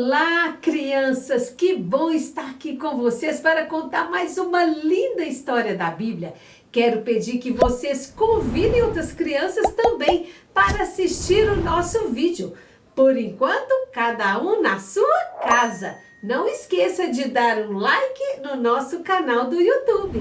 Olá, crianças! Que bom estar aqui com vocês para contar mais uma linda história da Bíblia. Quero pedir que vocês convidem outras crianças também para assistir o nosso vídeo. Por enquanto, cada um na sua casa. Não esqueça de dar um like no nosso canal do YouTube.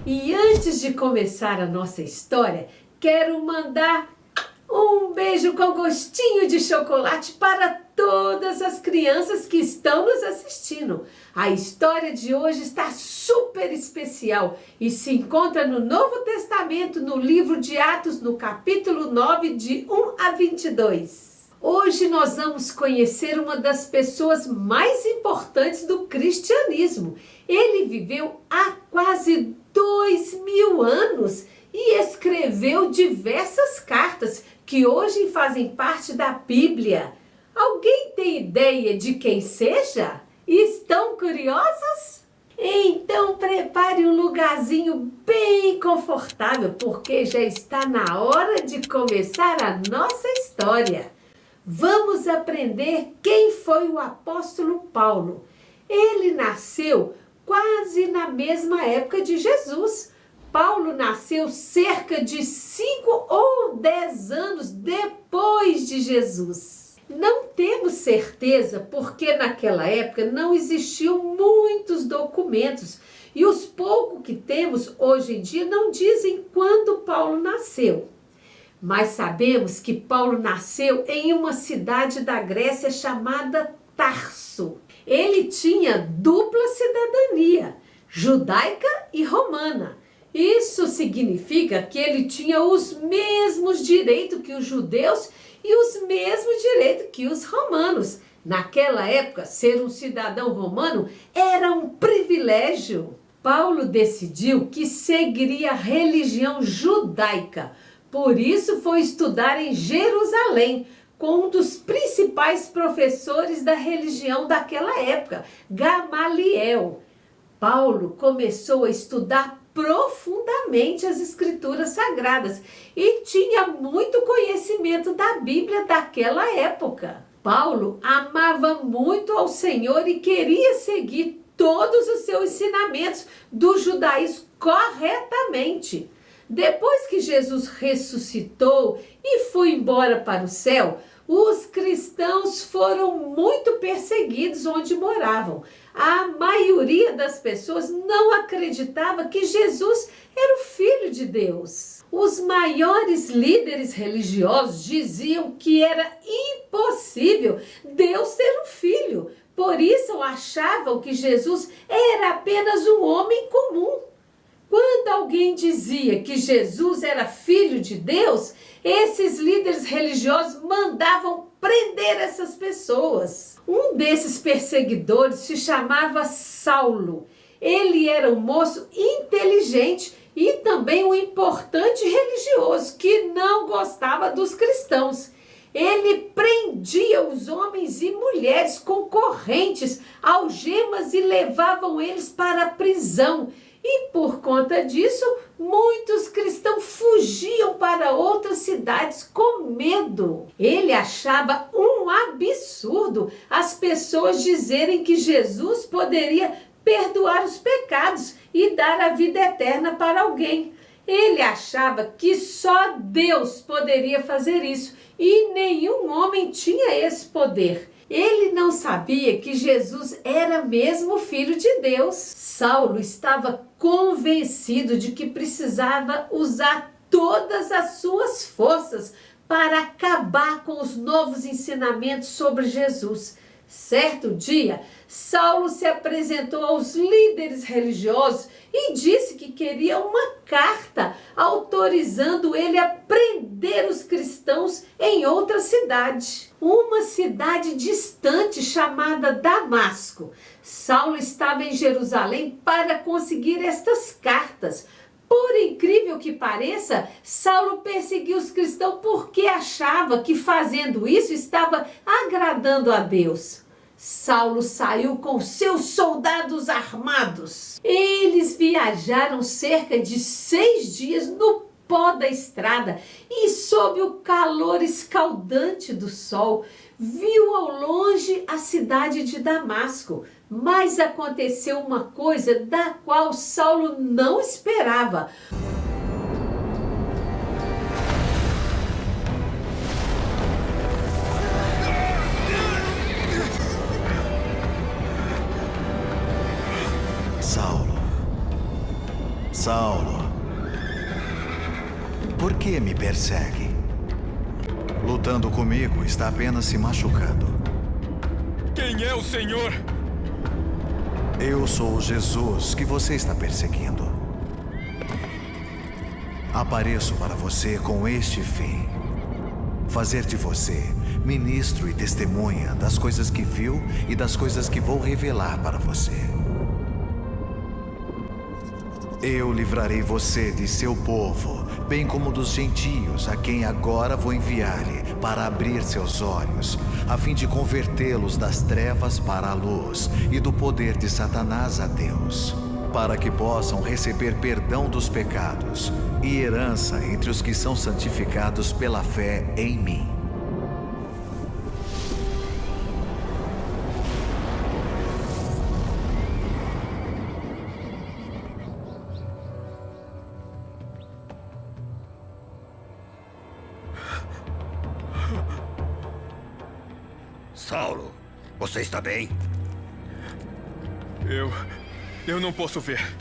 E antes de começar a nossa história, quero mandar um beijo com gostinho de chocolate para todas as crianças que estão nos assistindo. A história de hoje está super especial e se encontra no Novo Testamento, no livro de Atos, no capítulo 9, de 1 a 22. Hoje nós vamos conhecer uma das pessoas mais importantes do cristianismo. Ele viveu há quase 2000 anos e escreveu diversas cartas que hoje fazem parte da Bíblia. Alguém tem ideia de quem seja? Estão curiosos? Então prepare um lugarzinho bem confortável, porque já está na hora de começar a nossa história. Vamos aprender quem foi o apóstolo Paulo. Ele nasceu quase na mesma época de Jesus. Paulo nasceu cerca de 5 ou 10 anos depois de Jesus. Não temos certeza porque naquela época não existiam muitos documentos e os poucos que temos hoje em dia não dizem quando Paulo nasceu. Mas sabemos que Paulo nasceu em uma cidade da Grécia chamada Tarso. Ele tinha dupla cidadania, judaica e romana. Isso significa que ele tinha os mesmos direitos que os judeus e os mesmos direitos que os romanos. Naquela época, ser um cidadão romano era um privilégio. Paulo decidiu que seguiria a religião judaica. Por isso foi estudar em Jerusalém com um dos principais professores da religião daquela época, Gamaliel. Paulo começou a estudar profundamente as escrituras sagradas e tinha muito conhecimento da Bíblia daquela época. Paulo amava muito ao Senhor e queria seguir todos os seus ensinamentos do judaísmo corretamente. Depois que Jesus ressuscitou e foi embora para o céu, os cristãos foram muito perseguidos onde moravam. A maioria das pessoas não acreditava que Jesus era o Filho de Deus. Os maiores líderes religiosos diziam que era impossível Deus ter um filho. Por isso achavam que Jesus era apenas um homem comum. Quando alguém dizia que Jesus era filho de Deus, esses líderes religiosos mandavam prender essas pessoas. Um desses perseguidores se chamava Saulo. Ele era um moço inteligente e também um importante religioso que não gostava dos cristãos. Ele prendia os homens e mulheres com correntes, algemas e levavam eles para a prisão. E por conta disso, muitos cristãos fugiam para outras cidades com medo. Ele achava um absurdo as pessoas dizerem que Jesus poderia perdoar os pecados e dar a vida eterna para alguém. Ele achava que só Deus poderia fazer isso e nenhum homem tinha esse poder. Ele não sabia que Jesus era mesmo Filho de Deus. Saulo estava convencido de que precisava usar todas as suas forças para acabar com os novos ensinamentos sobre Jesus. Certo dia, Saulo se apresentou aos líderes religiosos e disse que queria uma carta autorizando ele a prender os cristãos em outra cidade. Uma cidade distante chamada Damasco. Saulo estava em Jerusalém para conseguir estas cartas. Por incrível que pareça, Saulo perseguiu os cristãos porque achava que fazendo isso estava agradando a Deus. Saulo saiu com seus soldados armados. Eles viajaram cerca de 6 dias no pó da estrada e sob o calor escaldante do sol. viu ao longe a cidade de Damasco, mas aconteceu uma coisa da qual Saulo não esperava. Saulo, por que me persegue? Lutando comigo está apenas se machucando. Quem é o Senhor? Eu sou o Jesus que você está perseguindo. Apareço para você com este fim: fazer de você ministro e testemunha das coisas que viu e das coisas que vou revelar para você. Eu livrarei você de seu povo, bem como dos gentios, a quem agora vou enviar-lhe para abrir seus olhos, a fim de convertê-los das trevas para a luz e do poder de Satanás a Deus, para que possam receber perdão dos pecados e herança entre os que são santificados pela fé em mim. Saulo, você está bem? Eu não posso ver.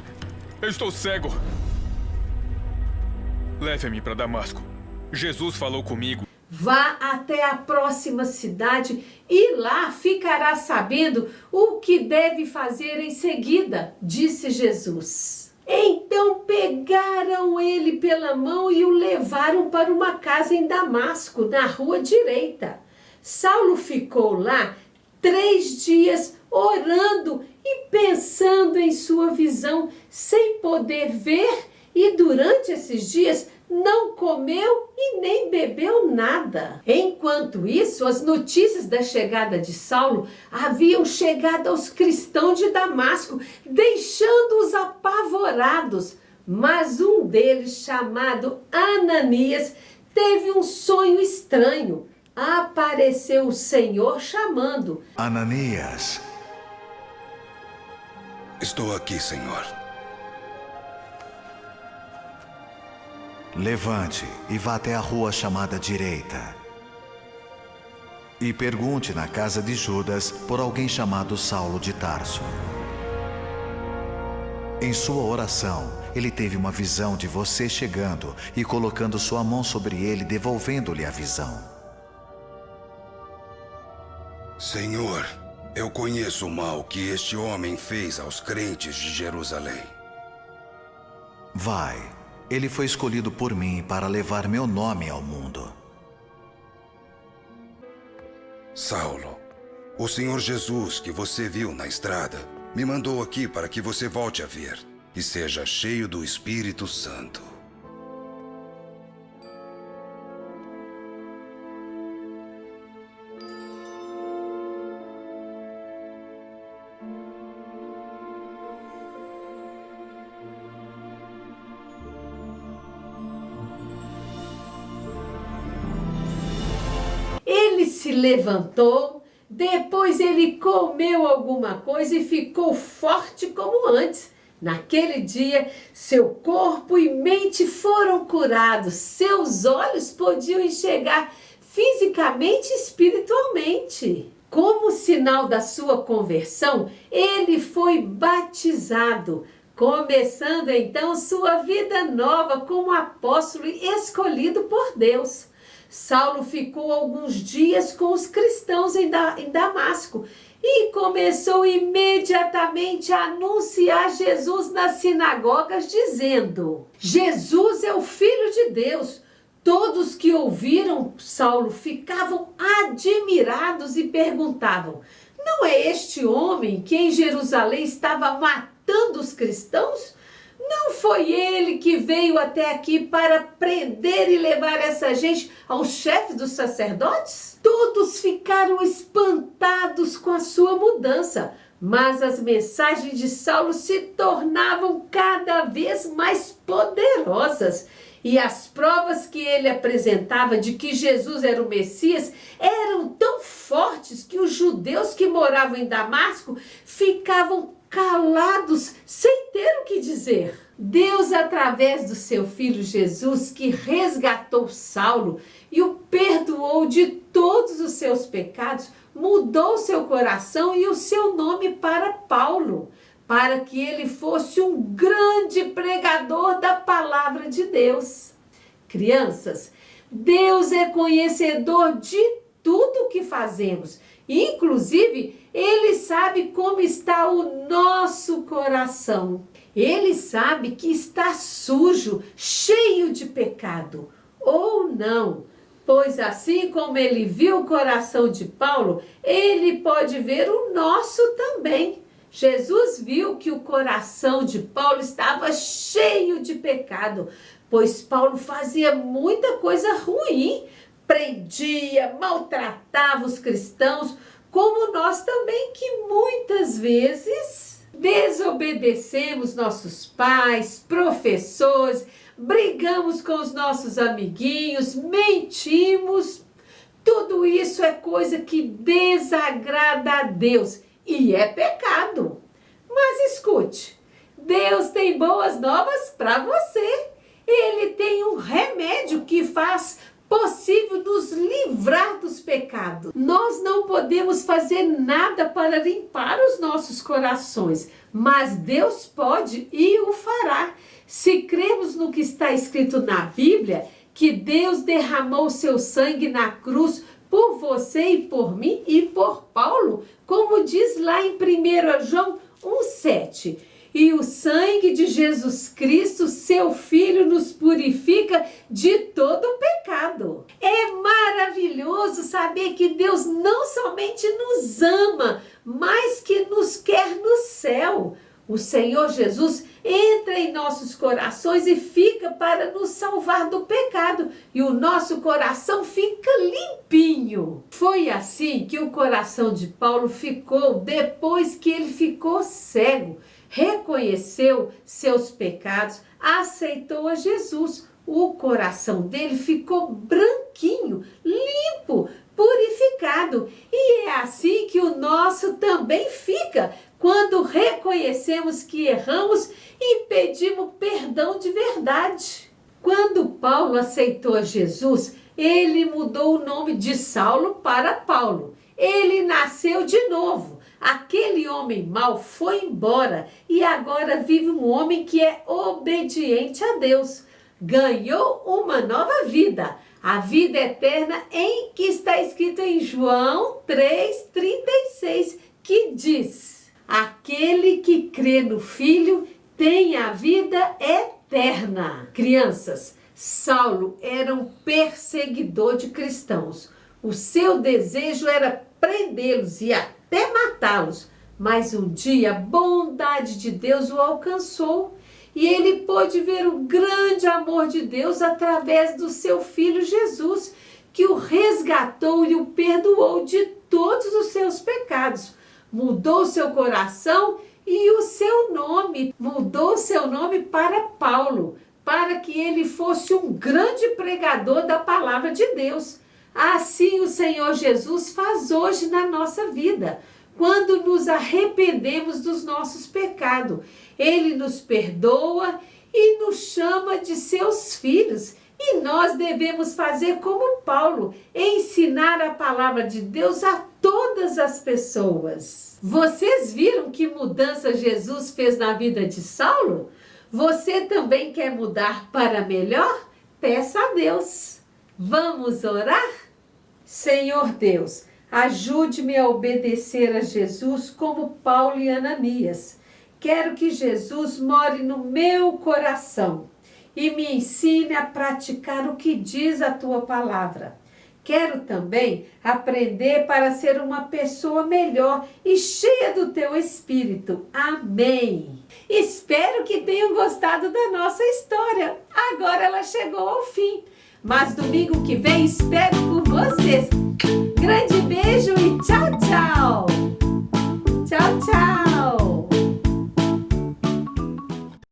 Eu estou cego. Leve-me para Damasco. Jesus falou comigo. Vá até a próxima cidade e lá ficará sabendo o que deve fazer em seguida, disse Jesus. Então pegaram ele pela mão e o levaram para uma casa em Damasco, na rua direita. Saulo ficou lá 3 dias orando e pensando em sua visão, sem poder ver, e durante esses dias não comeu e nem bebeu nada. Enquanto isso, as notícias da chegada de Saulo haviam chegado aos cristãos de Damasco, deixando-os apavorados. Mas um deles, chamado Ananias, teve um sonho estranho. Apareceu o Senhor chamando: Ananias. Estou aqui, Senhor. Levante e vá até a rua chamada direita. E pergunte na casa de Judas por alguém chamado Saulo de Tarso. Em sua oração, ele teve uma visão de você chegando e colocando sua mão sobre ele, devolvendo-lhe a visão. Senhor, eu conheço o mal que este homem fez aos crentes de Jerusalém. Vai, ele foi escolhido por mim para levar meu nome ao mundo. Saulo, o Senhor Jesus que você viu na estrada me mandou aqui para que você volte a ver e seja cheio do Espírito Santo. Ele se levantou, depois ele comeu alguma coisa e ficou forte como antes. Naquele dia, seu corpo e mente foram curados, seus olhos podiam enxergar fisicamente e espiritualmente. Como sinal da sua conversão, ele foi batizado, começando então sua vida nova como apóstolo escolhido por Deus. Saulo ficou alguns dias com os cristãos em Damasco e começou imediatamente a anunciar Jesus nas sinagogas, dizendo: Jesus é o Filho de Deus. Todos que ouviram Saulo ficavam admirados e perguntavam: não é este homem que em Jerusalém estava matando os cristãos? Não foi ele que veio até aqui para prender e levar essa gente aos chefes dos sacerdotes? Todos ficaram espantados com a sua mudança, mas as mensagens de Saulo se tornavam cada vez mais poderosas E as provas que ele apresentava de que Jesus era o Messias eram tão fortes que os judeus que moravam em Damasco ficavam calados, sem ter o que dizer. Deus, através do seu filho Jesus, que resgatou Saulo e o perdoou de todos os seus pecados, mudou seu coração e o seu nome para Paulo, para que ele fosse um grande pregador da palavra de Deus. Crianças, Deus é conhecedor de tudo que fazemos. Inclusive, Ele sabe como está o nosso coração. Ele sabe que está sujo, cheio de pecado, ou não. Pois assim como Ele viu o coração de Paulo, Ele pode ver o nosso também. Jesus viu que o coração de Paulo estava cheio de pecado, pois Paulo fazia muita coisa ruim, prendia, maltratava os cristãos, como nós também, que muitas vezes desobedecemos nossos pais, professores, brigamos com os nossos amiguinhos, mentimos. Tudo isso é coisa que desagrada a Deus e é pecado. Mas escute, Deus tem boas novas para você. Ele tem um remédio que faz possível nos livrar dos pecados. Nós não podemos fazer nada para limpar os nossos corações, mas Deus pode e o fará. Se cremos no que está escrito na Bíblia, que Deus derramou seu sangue na cruz por você e por mim e por Paulo, como diz lá em 1 João 1,7. E o sangue de Jesus Cristo, seu Filho, nos purifica de todo o pecado. É maravilhoso saber que Deus não somente nos ama, mas que nos quer no céu. O Senhor Jesus entra em nossos corações e fica para nos salvar do pecado. E o nosso coração fica limpinho. Foi assim que o coração de Paulo ficou depois que ele ficou cego. Reconheceu seus pecados, aceitou a Jesus. O coração dele ficou branquinho, limpo, purificado. E é assim que o nosso também fica, quando reconhecemos que erramos e pedimos perdão de verdade. Quando Paulo aceitou a Jesus, ele mudou o nome de Saulo para Paulo. Ele nasceu de novo. Aquele homem mau foi embora e agora vive um homem que é obediente a Deus. Ganhou uma nova vida, a vida eterna em que está escrito em João 3,36, que diz: aquele que crê no Filho tem a vida eterna. Crianças, Saulo era um perseguidor de cristãos. O seu desejo era prendê-los e até matá-los, mas um dia a bondade de Deus o alcançou e ele pôde ver o grande amor de Deus através do seu filho Jesus, que o resgatou e o perdoou de todos os seus pecados. Mudou seu coração e o seu nome, mudou seu nome para Paulo, para que ele fosse um grande pregador da palavra de Deus. Assim o Senhor Jesus faz hoje na nossa vida, quando nos arrependemos dos nossos pecados. Ele nos perdoa e nos chama de seus filhos. E nós devemos fazer como Paulo, ensinar a palavra de Deus a todas as pessoas. Vocês viram que mudança Jesus fez na vida de Saulo? Você também quer mudar para melhor? Peça a Deus. Vamos orar? Senhor Deus, ajude-me a obedecer a Jesus como Paulo e Ananias. Quero que Jesus more no meu coração e me ensine a praticar o que diz a tua palavra. Quero também aprender para ser uma pessoa melhor e cheia do teu Espírito. Amém. Espero que tenham gostado da nossa história. Agora ela chegou ao fim. Mas domingo que vem espero por vocês. Grande beijo e tchau, tchau!